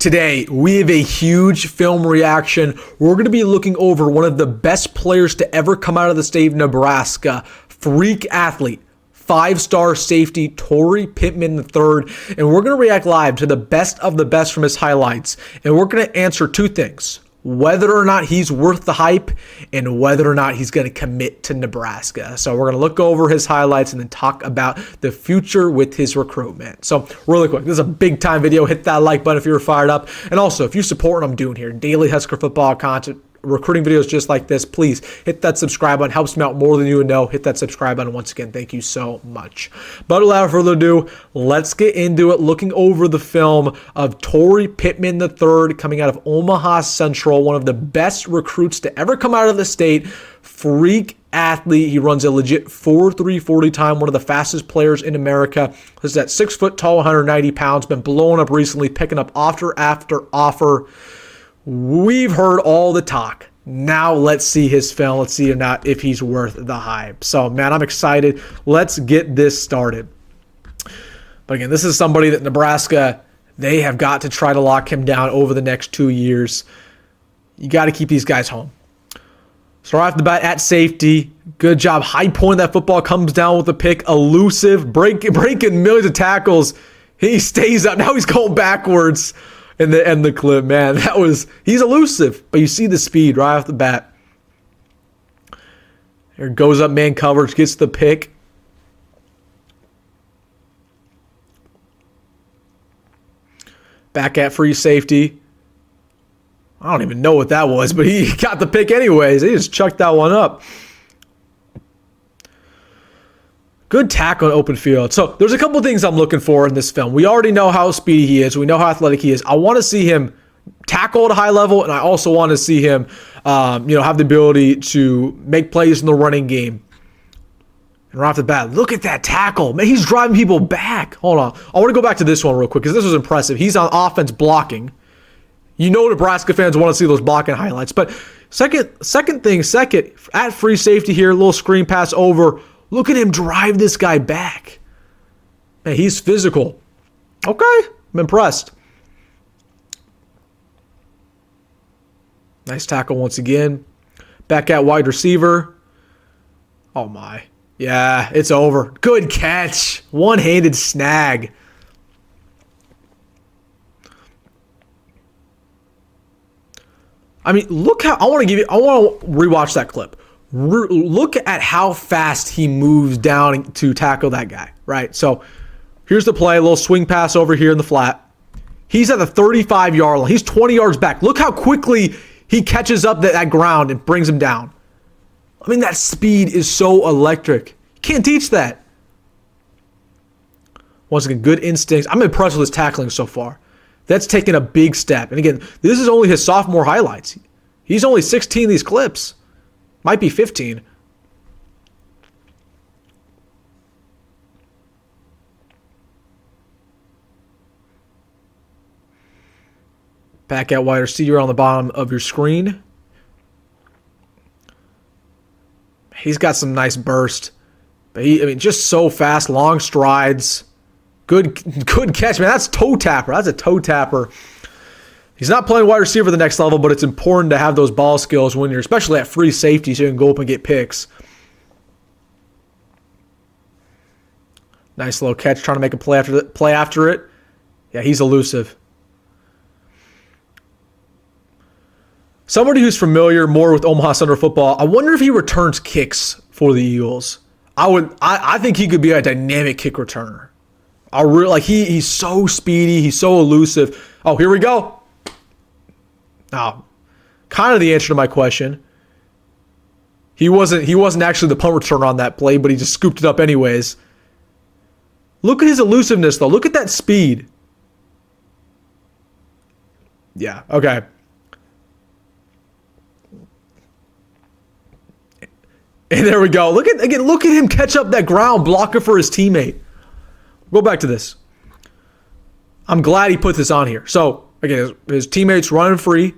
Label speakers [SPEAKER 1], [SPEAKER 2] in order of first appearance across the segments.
[SPEAKER 1] Today, we have a huge film reaction. We're going to be looking over one of the best players to ever come out of the state of Nebraska. Freak athlete, 5-star safety, Tory Pittman III. And we're going to react live to the best of the best from his highlights. And we're going to answer two things: whether or not he's worth the hype and whether or not he's going to commit to Nebraska. So we're going to look over his highlights and then talk about the future with his recruitment. So really quick, this is a big time video. Hit that like button if you're fired up. And also, if you support what I'm doing here, daily Husker football content, recruiting videos just like this, please hit that subscribe button. Helps me out more than you would know. Hit that subscribe button once again. Thank you so much. But without further ado, let's get into it. Looking over the film of Tory Pittman III coming out of Omaha Central, one of the best recruits to ever come out of the state. Freak athlete. He runs a legit 4.3 40 time, one of the fastest players in America. He's that 6 foot tall, 190 pounds, been blowing up recently, picking up offer after offer. We've heard all the talk. Now let's see his film. Let's see or not if he's worth the hype. So, man, I'm excited. Let's get this started. But again, this is somebody that Nebraska, they have got to try to lock him down over the next 2 years. You got to keep these guys home. So right off the bat at safety, good job. High point of that football, comes down with a pick. Elusive, breaking millions of tackles. He stays up. Now he's going backwards. In the clip, man, he's elusive, but you see the speed right off the bat. Here goes up man coverage, gets the pick. Back at free safety. I don't even know what that was, but he got the pick anyways. He just chucked that one up. Good tackle on open field. So there's a couple of things I'm looking for in this film. We already know how speedy he is. We know how athletic he is. I want to see him tackle at a high level, and I also want to see him, have the ability to make plays in the running game. And right off the bat, look at that tackle. Man, he's driving people back. Hold on. I want to go back to this one real quick because this was impressive. He's on offense blocking. You know Nebraska fans want to see those blocking highlights. But second, at free safety here, a little screen pass over. Look at him drive this guy back. Man, he's physical. Okay, I'm impressed. Nice tackle once again. Back at wide receiver. Oh my. Yeah, it's over. Good catch. One-handed snag. I mean, look how I want to rewatch that clip. Look at how fast he moves down to tackle that guy, right? So here's the play, a little swing pass over here in the flat. He's at the 35-yard line. He's 20 yards back. Look how quickly he catches up that ground and brings him down. I mean, that speed is so electric. You can't teach that. Once again, good instincts. I'm impressed with his tackling so far. That's taken a big step. And again, this is only his sophomore highlights. He's only 16 of these clips. Might be 15. Back at wide receiver on the bottom of your screen. He's got some nice burst. But just so fast, long strides. Good catch, man. That's toe tapper. That's a toe tapper. He's not playing wide receiver the next level, but it's important to have those ball skills when you're, especially at free safety, so you can go up and get picks. Nice little catch, trying to make a play after it. Yeah, he's elusive. Somebody who's familiar more with Omaha Central football, I wonder if he returns kicks for the Eagles. I think he could be a dynamic kick returner. He's so speedy, he's so elusive. Oh, here we go. Now, kind of the answer to my question. He wasn't actually the punt returner on that play, but he just scooped it up anyways. Look at his elusiveness, though. Look at that speed. Yeah, okay. And there we go. Look at him catch up that ground, blocking for his teammate. Go back to this. I'm glad he put this on here. So, again, his teammate's running free.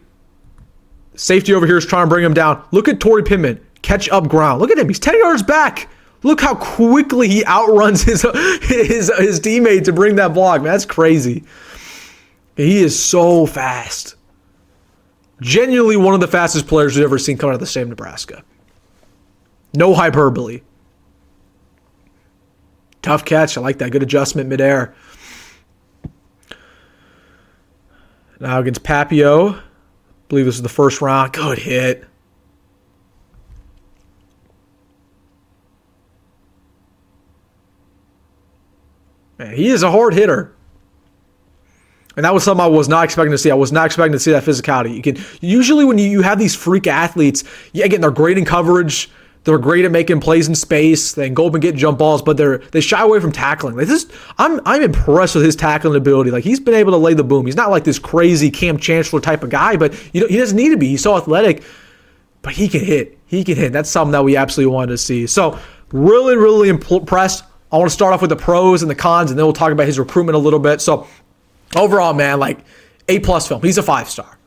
[SPEAKER 1] Safety over here is trying to bring him down. Look at Tory Pittman. Catch up ground. Look at him. He's 10 yards back. Look how quickly he outruns his teammate to bring that block. Man, that's crazy. He is so fast. Genuinely one of the fastest players we've ever seen come out of the state of Nebraska. No hyperbole. Tough catch. I like that. Good adjustment midair. Now against Papio. I believe this is the first round. Good hit. Man, he is a hard hitter. And that was something I was not expecting to see. I was not expecting to see that physicality. Usually when you have these freak athletes, again, they're great in coverage. They're great at making plays in space. They can go up and get jump balls, but they shy away from tackling. I'm impressed with his tackling ability. Like, he's been able to lay the boom. He's not like this crazy Cam Chancellor type of guy, but he doesn't need to be. He's so athletic, but he can hit. He can hit. That's something that we absolutely wanted to see. So really, really impressed. I want to start off with the pros and the cons, and then we'll talk about his recruitment a little bit. So overall, man, like A+ film. He's a 5-star.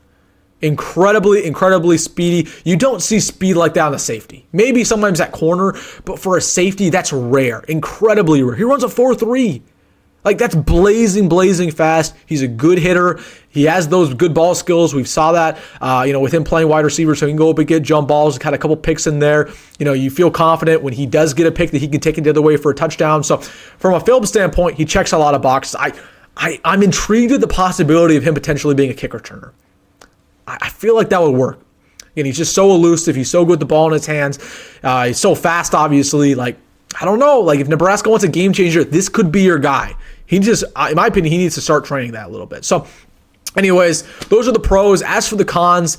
[SPEAKER 1] Incredibly speedy. You don't see speed like that on the safety. Maybe sometimes at corner, but for a safety, that's rare. Incredibly rare. He runs a 4.3. Like, that's blazing fast. He's a good hitter. He has those good ball skills. We saw that, with him playing wide receiver, so he can go up and get jump balls. Had a couple picks in there. You feel confident when he does get a pick that he can take it the other way for a touchdown. So from a film standpoint, he checks a lot of boxes. I'm intrigued with the possibility of him potentially being a kick returner. I feel like that would work. And he's just so elusive. He's so good with the ball in his hands. He's so fast, obviously. Like, I don't know. Like, if Nebraska wants a game changer, this could be your guy. He just, in my opinion, he needs to start training that a little bit. So, anyways, those are the pros. As for the cons,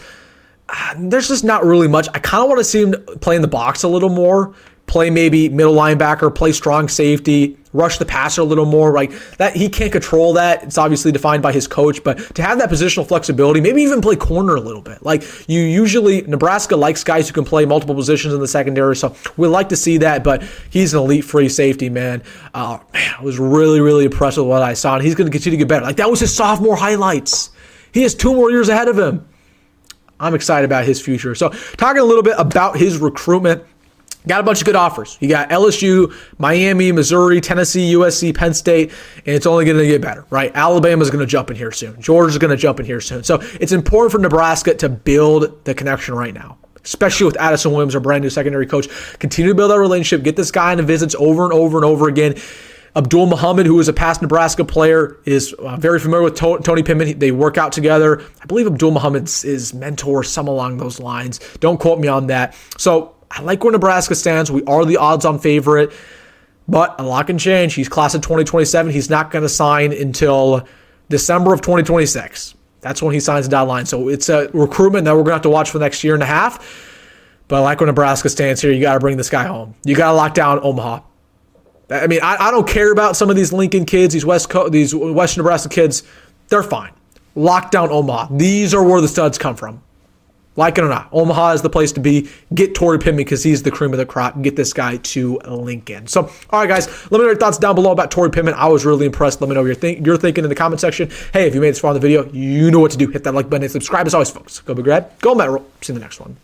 [SPEAKER 1] there's just not really much. I kind of want to see him play in the box a little more. Play maybe middle linebacker, play strong safety, rush the passer a little more. Like that, he can't control that. It's obviously defined by his coach, but to have that positional flexibility, maybe even play corner a little bit. Like Nebraska likes guys who can play multiple positions in the secondary, so we'd like to see that, but he's an elite free safety, man. I was really impressed with what I saw, and he's going to continue to get better. Like, that was his sophomore highlights. He has 2 more years ahead of him. I'm excited about his future. So talking a little bit about his recruitment, got a bunch of good offers. You got LSU, Miami, Missouri, Tennessee, USC, Penn State, and it's only going to get better, right? Alabama's going to jump in here soon. Georgia's going to jump in here soon. So it's important for Nebraska to build the connection right now, especially with Addison Williams, our brand new secondary coach. Continue to build that relationship. Get this guy on the visits over and over again. Abdul Muhammad, who is a past Nebraska player, is very familiar with Tony Pittman. They work out together. I believe Abdul Muhammad's his mentor, some along those lines. Don't quote me on that. So I like where Nebraska stands. We are the odds-on favorite, but a lot can change. He's class of 2027. He's not going to sign until December of 2026. That's when he signs the dotted line. So it's a recruitment that we're going to have to watch for the next year and a half. But I like where Nebraska stands here. You got to bring this guy home. You got to lock down Omaha. I mean, I don't care about some of these Lincoln kids, these Western Nebraska kids. They're fine. Lock down Omaha. These are where the studs come from. Like it or not, Omaha is the place to be. Get Tory Pittman because he's the cream of the crop. Get this guy to Lincoln. So, all right, guys, let me know your thoughts down below about Tory Pittman. I was really impressed. Let me know what you're thinking in the comment section. Hey, if you made this far in the video, you know what to do. Hit that like button and subscribe as always, folks. Go Big Red. Go Met. See you in the next one.